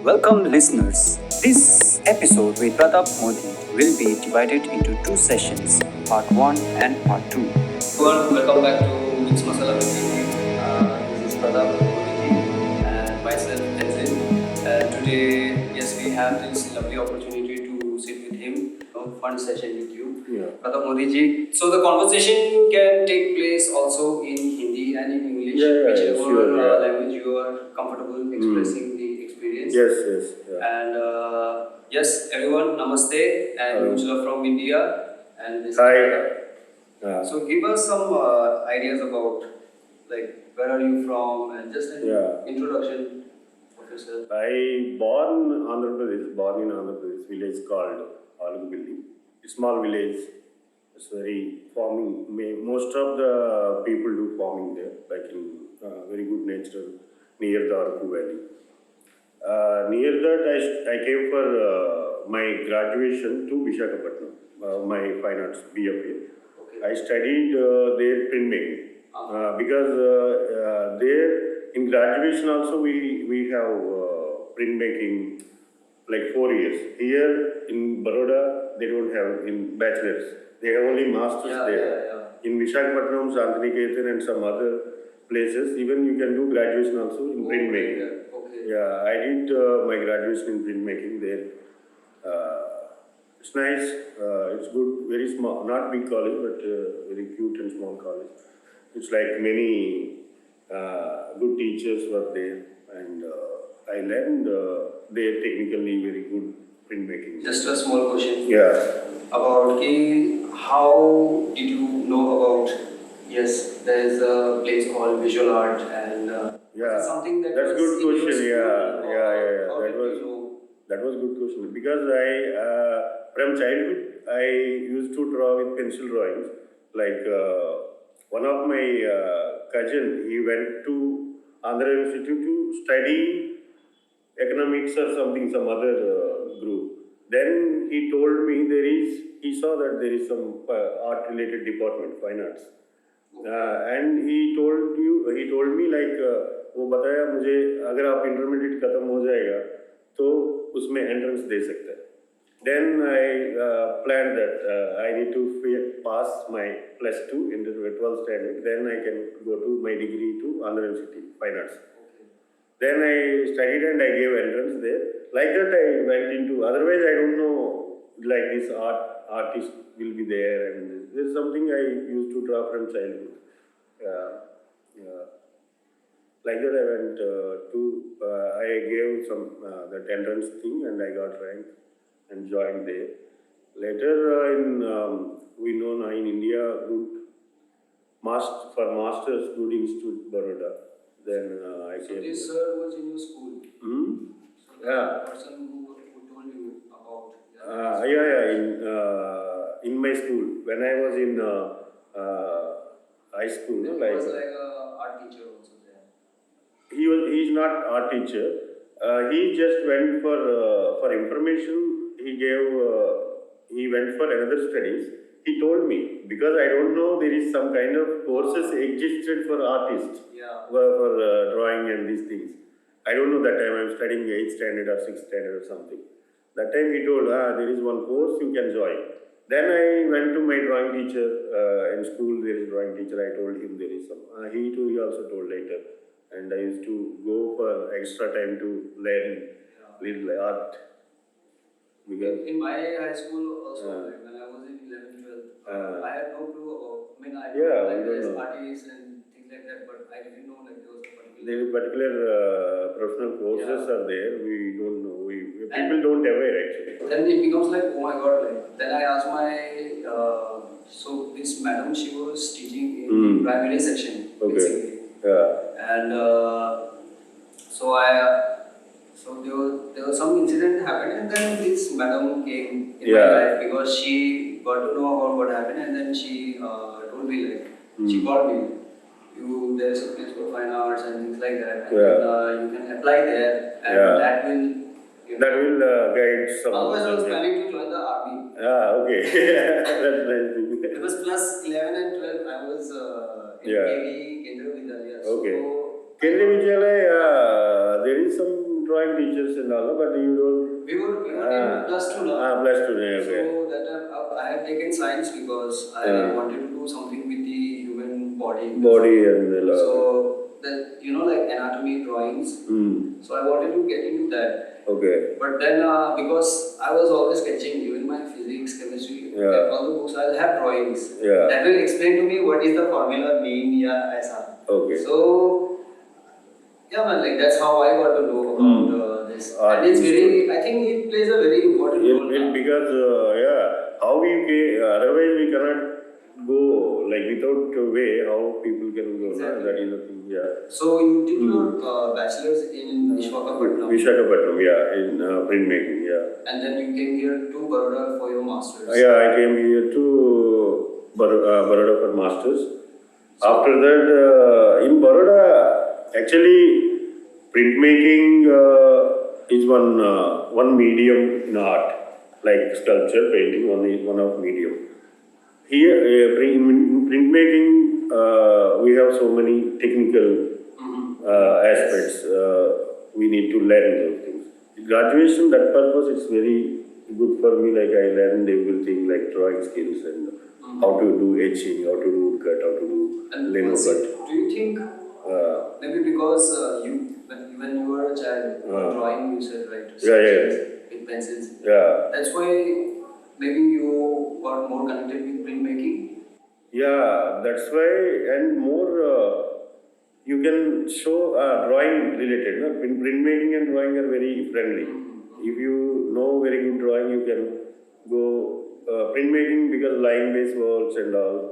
Welcome, listeners. This episode with Pratap Modi will be divided into two sessions, part 1 and part 2. Everyone, welcome back to Mix Masala with me. This is Pratap Modi and myself, Tenzin. And today, yes, we have this lovely opportunity to sit with him, fun session with you. Pratap Modi ji. So the conversation can take place also in Hindi and in English, whichever language you are comfortable expressing the experience. Yes. And yes, everyone, namaste and huge love from India. And this is Hi. Pratap. So give us some ideas about like where are you from and just an introduction of yourself. I born in Andhra Pradesh, village called Alugbilli. It's small village. It's very farming. Most of the people do farming there, like in very good nature near the Arku Valley. Near that, I came for my graduation to Visakhapatnam, my fine arts BFA. I studied there printmaking because there in graduation also we have printmaking like 4 years. Here in Baroda they don't have in bachelors. They have only masters there. In Visakhapatnam, Shantiniketan and some other places, even you can do graduation also in printmaking. Yeah, I did my graduation in printmaking there. It's nice. It's good. Very small, not big college, but very cute and small college. It's like many good teachers were there, and I learned there technically very good printmaking. Just a small question. Yeah. About how did you know about there is a place called visual art and something that that's was good in your question. school, Yeah. how did you know? That was good question because I from childhood I used to draw with pencil drawings. Like one of my cousin, he went to Andhra University to study economics or something, some other group. Then he told me he saw that there is some art related department, fine arts. And he told me like वो बताया मुझे अगर आप intermediate खत्म हो जाएगा तो उसमें एंट्रेंस दे सकते हैं. Then I planned that I need to pass my plus 2 in the 12th standard. Then I can go to my degree to Andhra University, fine arts. Then I studied and I gave entrance there. Like that I went into, otherwise I don't know, like this artist will be there and there's something I used to draw from childhood. Like that I went I gave some that entrance thing and I got rank and joined there. Later we know now in India, good for masters, good institute Baroda. Then I came. So this sir was in your school. So the person who told you about. In my school when I was in high school. He was like a art teacher also there. He's not art teacher. He just went for information. He went for another studies. He told me because I don't know there is some kind of courses existed for artists for drawing and these things. I don't know that time I'm studying 8th standard or 6th standard or something. That time he told there is one course you can join. Then I went to my drawing teacher in school. There is drawing teacher. I told him there is some. He also told later. And I used to go for extra time to learn little art. Because in my high school also, like when I was in 11th, 12th, I had no clue about. I mean, I know like there's artists and things like that, but I didn't know like there was a particular professional courses are there. We don't know. People don't aware actually. Then it becomes like, oh my god! Like then I asked my so this madam, she was teaching in primary section basically. And so there was some incident happened, and then this madam came in my life because she got to know about what happened, and then she told me like she called me. There's a place for fine arts and things like that, and you can apply there, and that will guide some. Otherwise, I was planning to join the army. Okay. That's nice. Because plus 11 and 12, I was in KV Kendra Vidyalaya. Okay. So Kendra Vidyalaya, there is some drawing teachers and all, but you don't. We were in plus two now. Plus two, okay. So that I had taken science because I wanted to do something with the human body. Body and the so that like anatomy drawings. So I wanted to get into that. Okay. But then because I was always sketching, even my physics, chemistry, all the books, I'll have drawings. Yeah. That will explain to me what is the formula mean, aisa. Okay. So yeah, man, like that's how I got to know about this. And it's very, I think it plays a very important role. Because how we otherwise we cannot go like without a way how people can go. Exactly. That is the thing. Yeah. So you did your bachelor's in Visakhapatnam. Visakhapatnam, in printmaking, yeah. And then you came here to Baroda for your master's. I came here to Baroda for masters. After that, in Baroda, actually, printmaking is one medium in art, like sculpture, painting, one of medium. Here, in printmaking, we have so many technical aspects. We need to learn those things. Graduation, that purpose, it's very good for me. Like I learned everything, like drawing skills and how to do etching, how to do woodcut, how to do lino cut. Do you think maybe because when you were a child, drawing, you said, right? With pencils. Yeah. That's why maybe you got more connected with printmaking. Yeah, that's why, and more you can show drawing related. No? Printmaking and drawing are very friendly. If you know very good drawing, you can go printmaking because line-based works and all.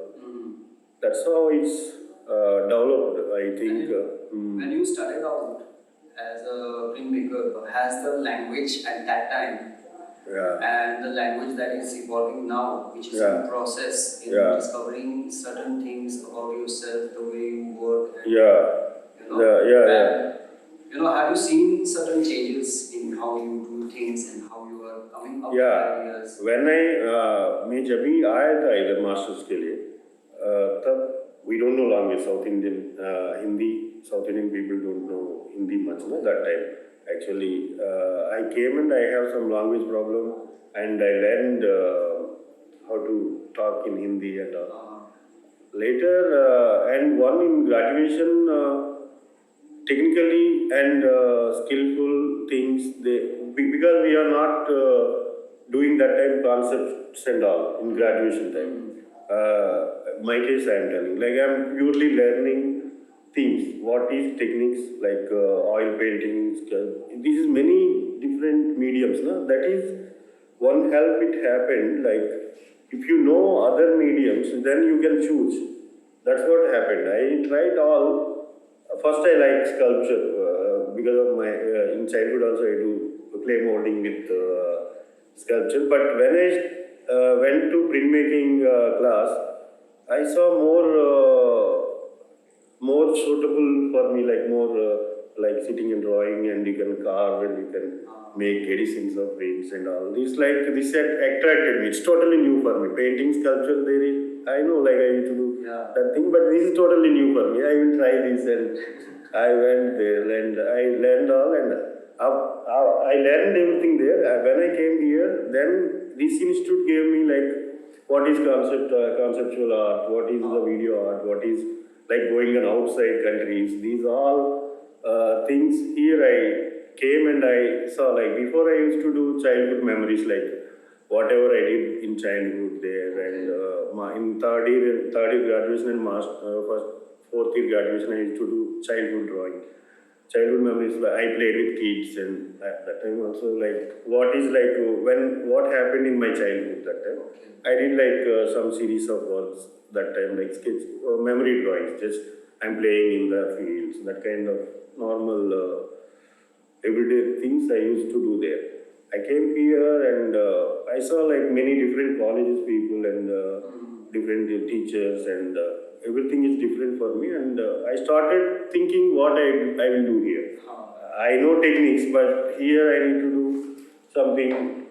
That's how it's developed, I think. When you started out as a printmaker, has the language at that time and the language that is evolving now, which is in process in discovering certain things about yourself, the way you work. And, have you seen certain changes in how you do things and how you are coming up with ideas? When मैं जब भी आया था इधर masters के लिए तब we don't know language, South Indian Hindi. South Indian people don't know Hindi much, no, that time. Actually, I came and I have some language problem, and I learned how to talk in Hindi and all. Later, and one in graduation, technically and skillful things, because we are not doing that time concepts and all in graduation time. My case I am telling, like I am purely learning things. What is techniques like oil painting, this is many different mediums. No? That is one help it happened. Like if you know other mediums, then you can choose. That's what happened. I tried all. First I like sculpture because of my in childhood also I do clay molding with sculpture. But when I went to printmaking class, I saw more suitable for me, like more like sitting and drawing, and you can carve and you can make editions of prints and all. This attracted me. It's totally new for me. Painting, sculpture, I know like I used to do that thing, but this is totally new for me. I will try this, and I went there and I learned all, and I learned everything there. When I came here, then this institute gave me like what is conceptual art, what is the video art, what is like going on outside countries. These all things here I came and I saw, like before I used to do childhood memories, like whatever I did in childhood there, and in third year graduation and fourth year graduation I used to do childhood drawing. Childhood memories, I played with kids, and at that time also like what happened in my childhood that time. I did like some series of works that time, like sketch, memory drawings, just I'm playing in the fields, that kind of normal everyday things I used to do there. I came here and I saw like many different colleges people and different teachers, and everything is different for me, and I started thinking what I will do here. I know techniques, but here I need to do something.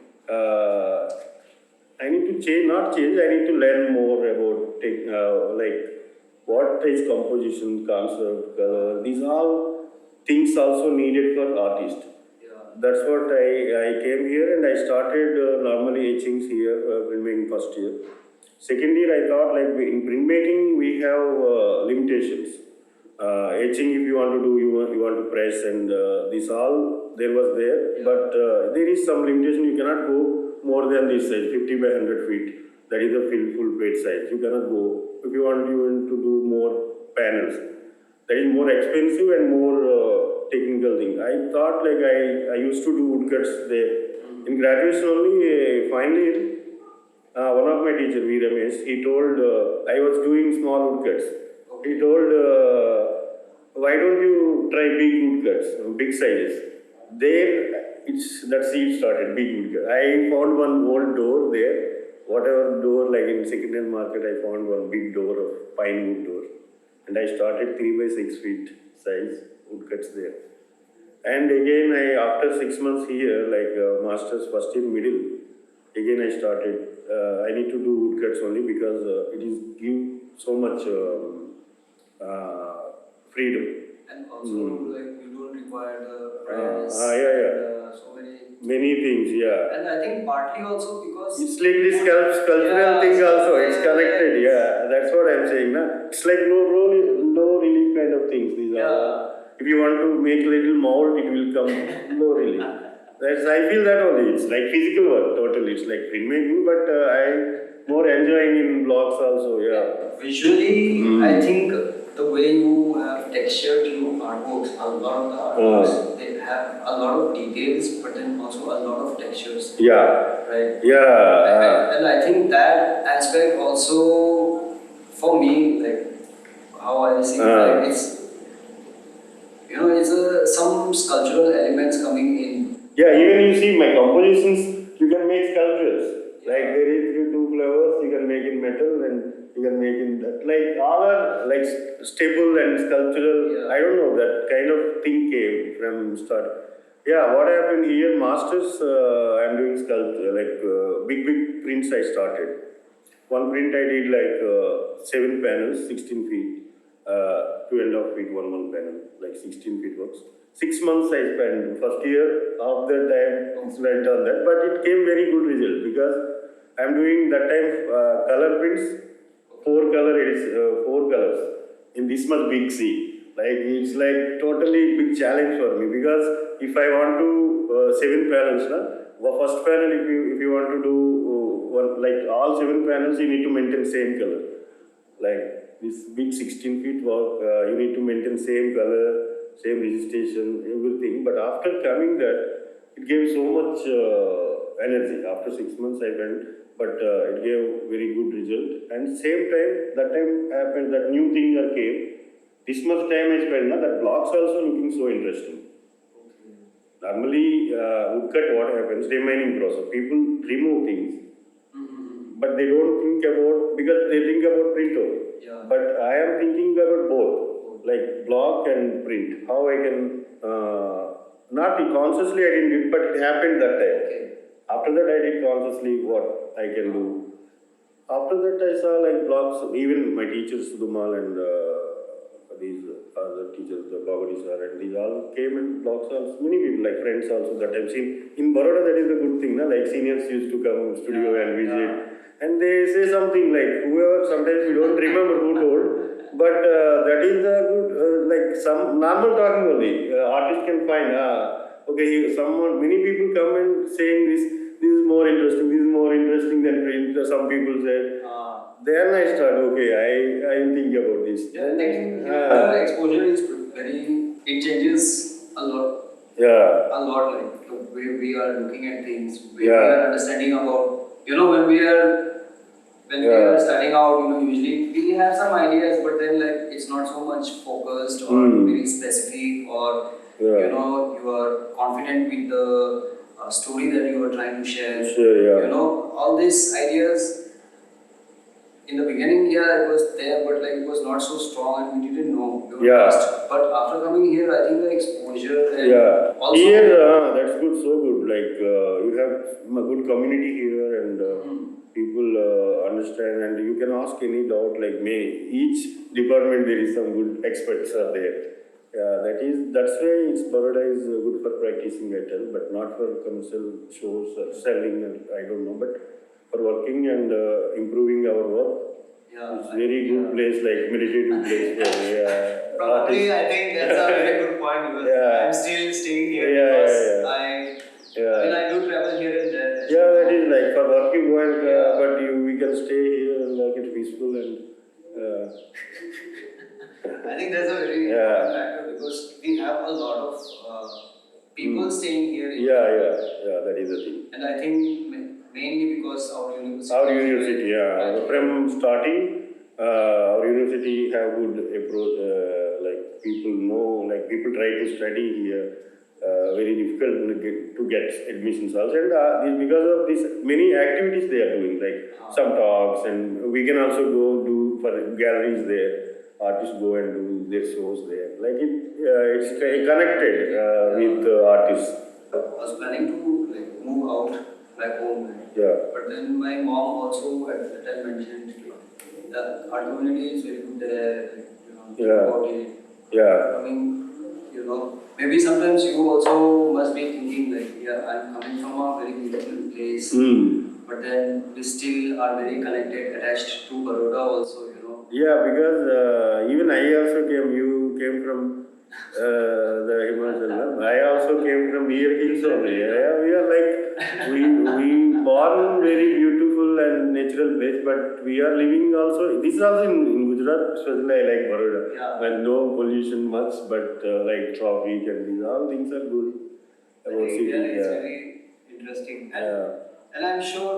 I need to change, not change. I need to learn more about like what is composition, concept, color. These are all things also needed for artists. that's what I came here and I started normally etchings here, printmaking first year. Second year I thought like in printmaking we have limitations. Etching if you want to do, you want to press and this all there was there, but there is some limitation. You cannot go more than this size, 50 by 100 feet. That is the full plate size. You cannot go if you want to do more panels. That is more expensive and more technical thing. I thought like I used to do woodcuts there. In graduation only, finally, one of my teacher, V. Ramesh, he told, I was doing small woodcuts. He told, why don't you try big woodcuts, big sizes? There, that's it started, big woodcut. I found one old door there. Whatever door, like in second-hand market, I found one big door of pine wood door. And I started 3 by 6 feet size woodcuts there. And again, after 6 months here, like masters first year middle, again I started. I need to do woodcuts only because it is give so much freedom. And also, like, you don't require the press Yeah. so Many things, yeah. And I think partly also because It's like this cultural thing also, it's connected, yeah. That's what I'm saying, na? It's like low relief kind of things. These are. If you want to make a little mold, it will come low relief. I feel that only. It's like physical work, totally. It's like printmaking, but I'm more enjoying in blocks also, yeah. Visually, I think the way you have textured your artworks, a lot of the artworks, they have a lot of details, but then also a lot of textures. Yeah. Right? Yeah. And I think that aspect also, for me, like how I see it, it's, it's some sculptural elements coming in. Yeah, even you see my compositions, you can make sculptures. Like there is two flowers, you can make in metal and you can make in that. Like all are like staple and sculptural. Yeah. I don't know, that kind of thing came from start. Yeah, what happened here, masters, I'm doing sculpture, like big prints I started. One print I did like 7 panels, 16 feet, 2.5 feet, one panel, like 16 feet works. 6 months I spent. First year, half the time spent on that, but it came very good result because I'm doing that time color prints, 4 colors in this much big sea. Like it's like totally big challenge for me because if I want to 7 panels, first panel if you want to do one, like all 7 panels, you need to maintain same color. Like this big 16 feet work, you need to maintain same color, same registration, everything. But after coming that, it gave so much energy. After 6 months I went, but it gave very good result. And same time, that time happened, that new thing came. This much time I spent, that blocks also looking so interesting. Normally, woodcut, what happens, remaining process. People remove things, but they don't think about, because they think about print only. Yeah. But I am thinking about both, like block and print. How I can, not consciously I didn't do it, but it happened that time. Okay. After that I did consciously what I can do. After that I saw like blocks, even my teachers, Sudumal and these other teachers, the Bhavani sir, and these all came and blocks also. Many people, like friends also that I've seen. In Baroda, that is a good thing, like seniors used to come studio and visit. And they say something like, whoever, sometimes we don't remember who told, but that is the good, like some normal talking only. Artist can find, okay, many people come and saying this is more interesting than print. Some people say. Then I start, okay, I think about this. Yeah, the exposure is it changes a lot. Yeah. A lot, like the way we are looking at things, way we Yeah. are understanding about, when we are starting out, usually we have some ideas, but then like it's not so much focused or very specific, or you are confident with the story that you are trying to share. Sure, yeah. All these ideas. In the beginning, it was there, but like it was not so strong and we didn't know. We were lost. But after coming here, I think the exposure and also... Here, that's good, so good. Like, you have a good community here and people understand, and you can ask any doubt, like me. Each department there is some good experts are there. Yeah, that's why it's Baroda is good for practicing at all, but not for commercial shows, selling. I don't know, but for working and improving our work, Yeah, it's very good yeah. place, like meditative place for Probably, artists. I think that's a very good point because Yeah. I'm still staying here Yeah, because yeah, yeah. I mean, I do travel here and there. as Yeah, that well. is like for working work, Yeah. but we can stay here and like it's peaceful and. I think that's a very Yeah. important factor because we have a lot of people staying here. Yeah, that is the thing. And I think mainly because our university. Our university, yeah. From starting, our university have good approach. Like people know, like people try to study here. Very difficult to get admissions also, and because of this, many activities they are doing, like some talks, and we can also go do for galleries there. Artists go and do their shows there. Like it's connected with artists. I was planning to like move out back home. Yeah. But then my mom also at the time mentioned that our community is very good there, like, Yeah. supportive. Yeah. I mean, maybe sometimes you also must be thinking like, yeah, I'm coming from a very beautiful place, but then we still are very connected, attached to Baroda also. Yeah, because even I also came. You came from the Himachal. No? I also came from near hills only. Yeah, we are like we born very beautiful and natural place, but we are living also. This is also in Gujarat, especially I like Baroda. Yeah. And no pollution much, but like traffic and these all things are good about city. It's very interesting. And I'm sure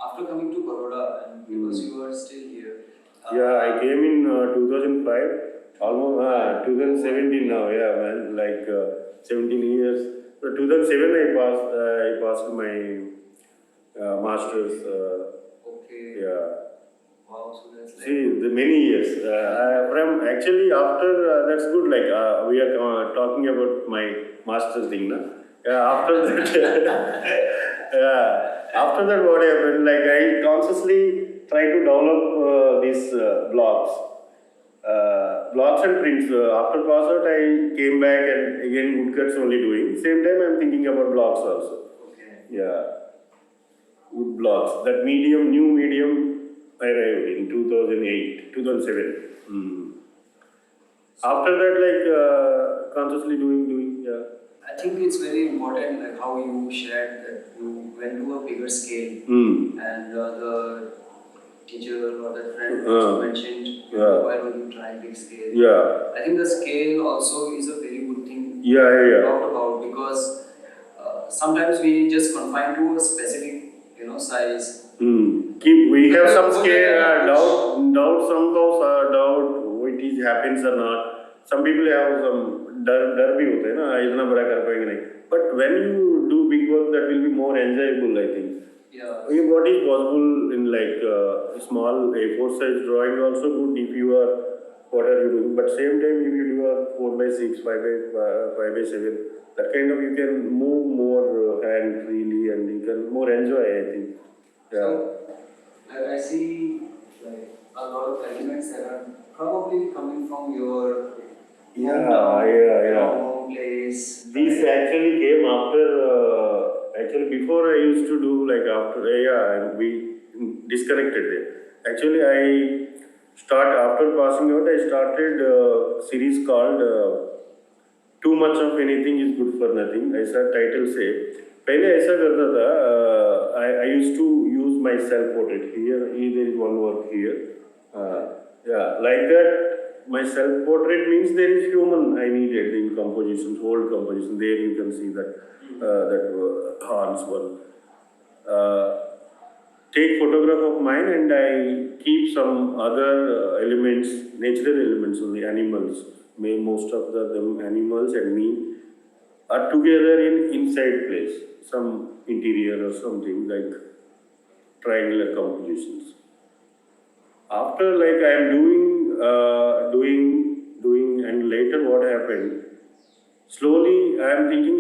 after coming to Baroda, and because you are still here. Yeah, I came in 2005, almost 2017 now. Yeah, man, like 17 years. So 2007 I passed my masters. Okay. Yeah. Wow, so that's like. See, the many years. From actually after that's good. Like we are talking about my master's thing, na? Yeah. After that, yeah. After that, what happened? Like I consciously try to develop these blocks and prints. After pass out, I came back and again woodcuts only doing. Same time, I'm thinking about blocks also. Okay. Yeah, wood blocks. That new medium, I arrived in 2008, 2007. After that, like consciously doing. Yeah. I think it's very important, like how you shared that you went to a bigger scale, and the teacher or the friend also mentioned, why don't you try big scale? Yeah. I think the scale also is a very good thing Yeah. to talk about because sometimes we just confine to a specific, size. We have some scare, doubt somehow, doubt what is happens or not. Some people have some डर भी होता है ना इतना बड़ा कर पाएंगे नहीं. But when you do big work, that will be more enjoyable, I think. Yeah. What is possible in like small A4 size drawing also good if you are what are you doing. But same time if you do a 4x6, 5x7, that kind of you can move more hand freely and you can more enjoy, I think. Yeah. So I see like a lot of elements that are probably coming from your home place. This actually came after. Actually, before I used to do like after. We disconnected there. Actually, after passing out. I started a series called "Too Much of Anything Is Good for Nothing." ऐसा title से. पहले ऐसा करता था. I used to use my self portrait here. There is one work here. Like that. My self-portrait means there is human I needed in compositions, old composition. There you can see that Hans one. Take photograph of mine and I keep some other elements, natural elements only, animals. Most of them animals and me are together in inside place, some interior or something like triangular compositions. After like I am doing, and later what happened? Slowly I am thinking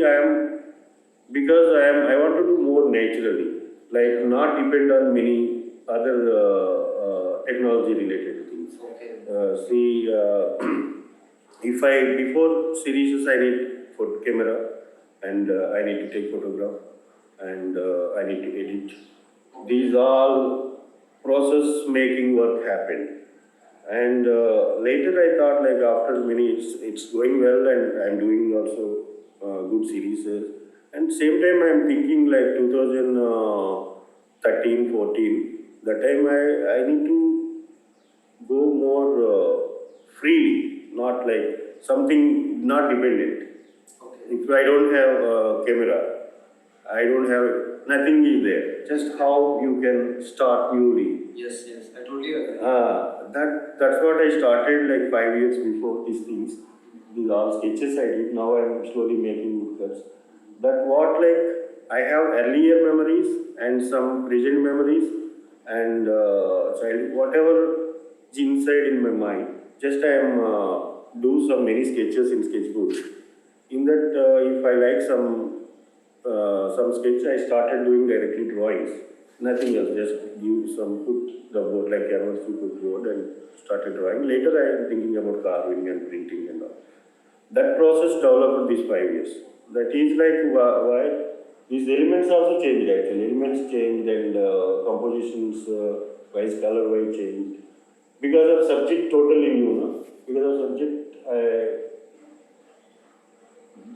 because I want to do more naturally, like not depend on many other technology related things. Okay. if I before series I need photo camera and I need to take photograph and I need to edit. These all process making work happened. And later I thought like after many it's going well and I'm doing also good series. And same time I'm thinking like 2013, 14. That time I need to go more freely, not like something not dependent. Okay. If I don't have a camera, I don't have nothing is there. Just how you can start newly. Yes, yes, I totally agree. That's what I started like 5 years before these things. These all sketches I did. Now I'm slowly making woodcuts. That what like I have earlier memories and some present memories and child whatever is inside in my mind. Just I am do some many sketches in sketchbook. In that, if I like some sketch, I started doing directly drawings. Nothing else, just give some put the board like canvas to put board and started drawing. Later, I am thinking about carving and printing and all. That process developed these 5 years. That is like why these elements also changed actually. Elements changed and compositions wise, color wise changed. Because of subject totally new, no? Because of subject,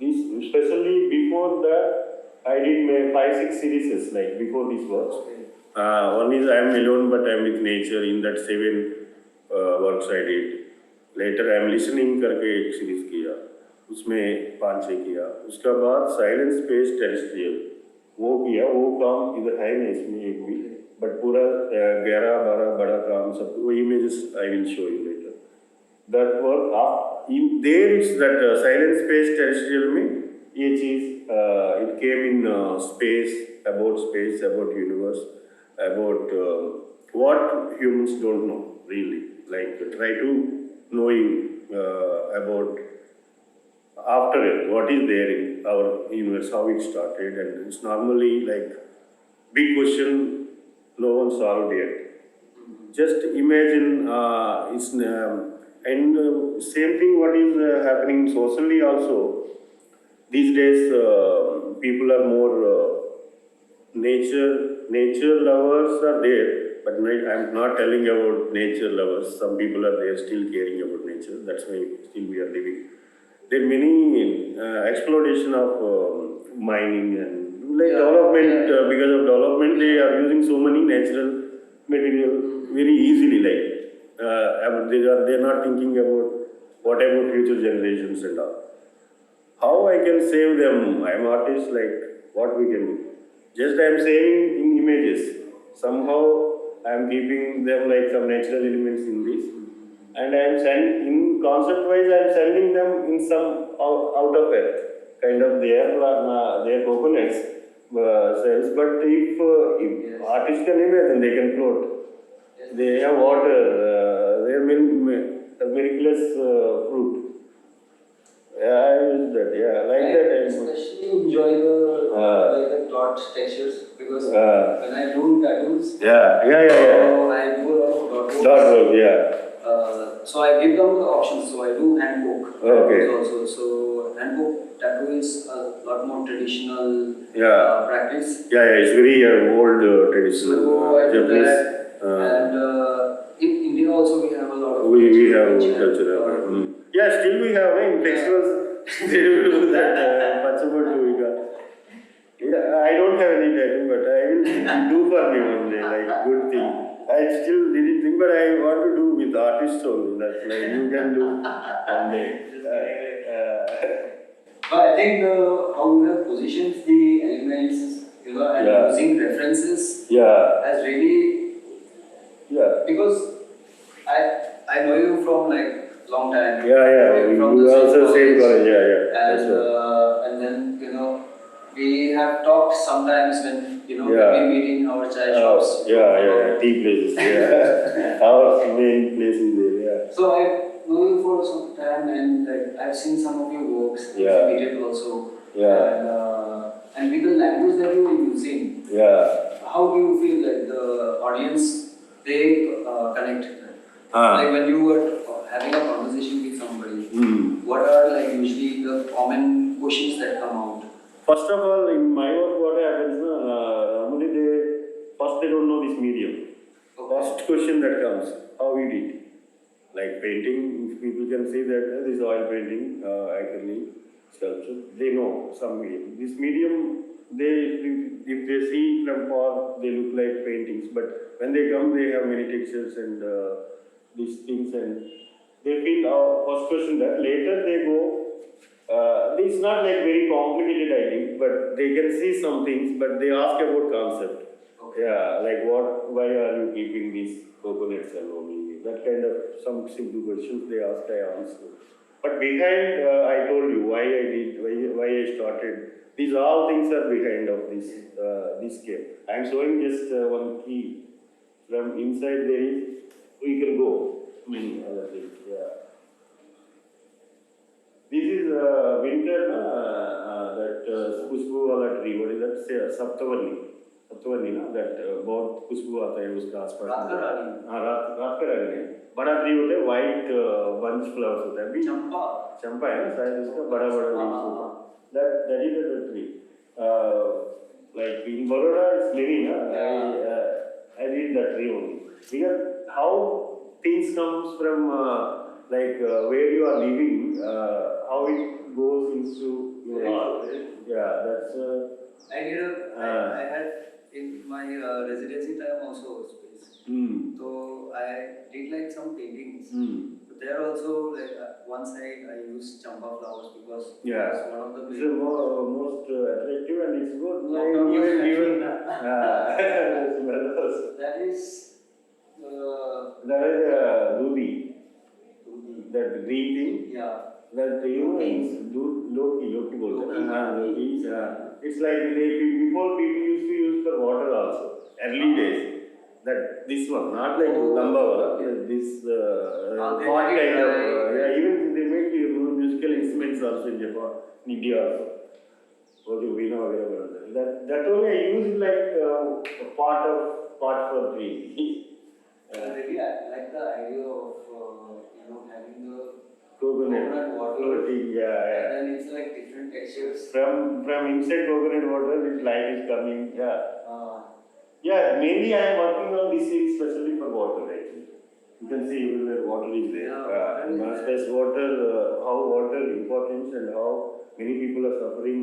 this especially before that I did my 5-6 series like before this works. Okay. One is I am alone but I am with nature. In that 7 works I did. Later I am listening करके एक series किया, उसमें 5-6 किया. उसका बाद silence space terrestrial वो किया. वो काम इधर है नहीं इसमें एक भी, बट पूरा 11-12 बड़ा काम सब वो images I will show you later. That work in there is that silent space terrestrial में ये चीज it came in space about universe about what humans don't know really, like try to knowing about after it what is there in our universe, how it started, and it's normally like big question no one solved yet. Just imagine it's and same thing what is happening socially also. These days people are more nature lovers are there, but I'm not telling about nature lovers. Some people are there still caring about nature. That's why still we are living. There are many exploitation of mining and like development. Because of development, they are using so many natural material very easily. Like they're not thinking about what about future generations and all. How I can save them? I'm artist. Like what we can do? Just I'm saving in images. Somehow I'm keeping them like some natural elements in this, and I'm sending in concept wise. I'm sending them in some out of earth, kind of their coconuts cells. But if artists can imagine, they can float. They have water. They are miraculous fruit. Yeah, I use that. Yeah, like that. I especially enjoy the dot textures because when I do tattoos, Yeah. so I do a lot of dot work. Dot work, yeah. So I give them the options. So I do hand poke Okay. tattoos also. So hand poke tattoo is a lot more traditional practice. Yeah, it's very old traditional So I do Japanese. that, and in India also we have a lot of We have culture. cultural. Yeah, still we have in festivals. They do that. Pachamadu. Yeah, I don't have any tattoo, but I will do for me one day. Like good thing. I still didn't think, but I want to do with artists only. That's like you can do one day. But I think how you have positioned the elements, and using references has really because I know you from like long time. Yeah. From You the also same college. college. Yeah. And then we have talked sometimes when when we meet in our chai shops. Yeah. Tea places. Yeah. Our main place is there. Yeah. So I know you for some time and like I've seen some of your works exhibited also. And with the language that you are using, how do you feel like the audience they connect? Like when you were having a conversation with somebody, questions that come out? First of all, in my work, what happens, normally first they don't know this medium. Okay. First question that comes, how we did. Like painting, if people can say that this is oil painting, acrylic, sculpture, they know some medium. This medium, if they see from far, they look like paintings, but when they come, they have many textures and these things, and they feel first question that later they go. It's not like very complicated, I think, but they can see some things, but they ask about concept. Okay. Yeah, like why are you keeping these coconuts alone? That kind of some simple questions they ask, I answer. But behind, I told you why I did, why I started. These all things are behind of this game. I am showing just one key. From inside there is, we can go many other things. Yeah. This is winter, that खुशबू वाला tree. What is that? Say, सप्तवर्णी ना, that बहुत खुशबू आता है उसके आसपास। रात का रानी। हाँ, रात का रानी है। बड़ा ट्री होता है, white bunch flowers होता है। चंपा है ना, शायद उसका बड़ा leaves होता है। That is the tree. Like in Baroda, it's many na. I read that tree only. Because how things comes from where you are living, how it goes into your life. Yeah, that's. I had in my residency time also space. So I did like some paintings. But there also like one side I used champa flowers because it's one of the it's the most attractive and it's good. Even that is doodly. That green thing. yeah. That Loki बोलते हैं ना, Loki. It's like before people used to use for water also. Early days. That this one, not like lamba wala. This pot kind of. Even they make musical instruments also in Japan, in India also. Okay, we know that only I use like a pot for tree. Really, I like the idea of having the Coconut water. Floating, yeah. And then it's like different textures. From inside coconut water, this light is coming. Yeah, mainly I am working on this thing especially for water actually. You can see everywhere water is there. Space water, how water importance and how many people are suffering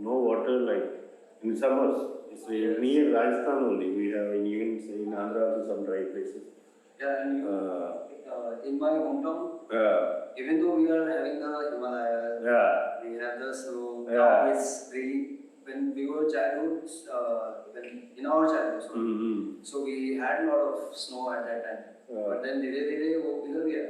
no water like in summers. It's near Rajasthan only. We have even in Andhra also some dry places. Yeah, and in my hometown, even though we are having the Himalayas, we have the snow. Now it's really when we were childhood, in our childhood, so we had a lot of snow at that time. But then धीरे-धीरे वो पिघल गया.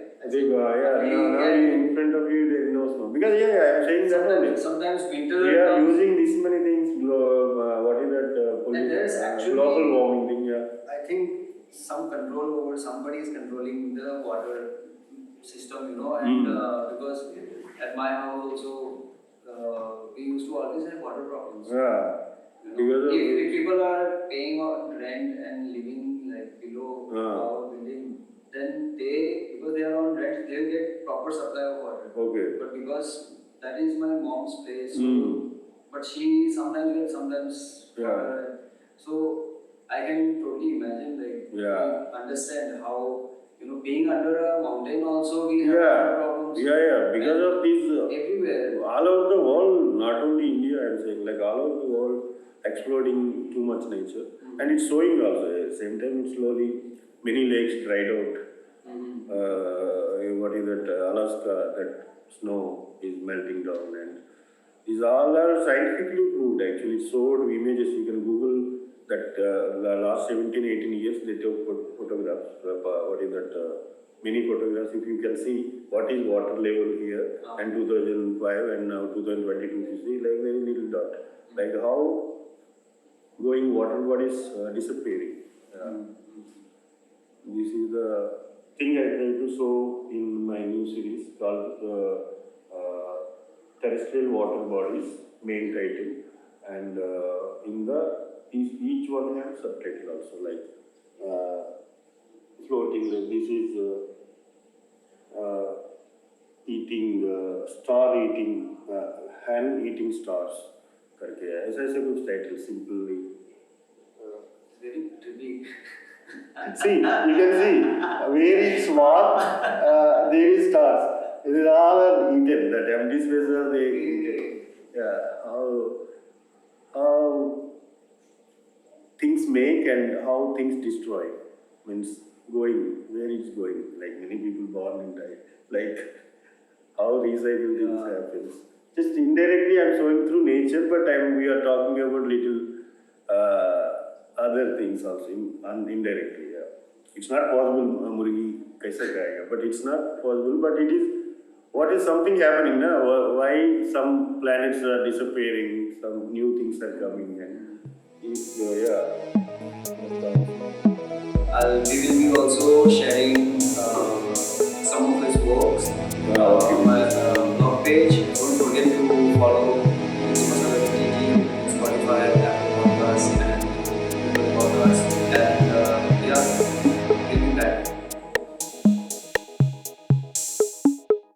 Now in front of you there is no snow because I am saying that sometimes winter. We are using this many things. What is that? And there is actually global warming thing. Yeah. I think some control over somebody is controlling the water system, and because at my house also we used to always have water problems. Yeah. Because if people are paying on rent and living like below our building, then because they are on rent, they will get proper supply of water. Okay. But because that is my mom's place, but she sometimes gets sometimes water. So I can totally imagine, understand how, being under a mountain also we have water problems. Because of these, everywhere. all over the world, not only India, I am saying, like all over the world, exploiting too much nature. And it's showing also, at the same time, slowly, many lakes dried out. What is that, Alaska, that snow is melting down, and these all are scientifically proved actually. Showed images, you can Google that the last 17, 18 years they took photographs, what is that, many photographs. If you can see what is water level here and 2005 and now 2022, you see like very little dot. Like how going water bodies disappearing. This is the thing I try to show in my new series called Terrestrial Water Bodies, main title, and in the each one has subtitle also, like floating. Like this is eating star eating hand eating stars करके है ऐसा ऐसे कुछ title simply Very tricky. see you can see very small there is stars it is all are eaten that empty spaces are they eaten yeah how things make and how things destroy means going where it's going like many people born and die like how recycle things happens. Just indirectly, I'm showing through nature, but we are talking about little other things also indirectly. Yeah. It's not possible, Murgi kaisa kayega, but it's not possible. But it is what is something happening now? Why some planets are disappearing? Some new things are coming, and yeah. We will be also sharing some of his works on my blog page.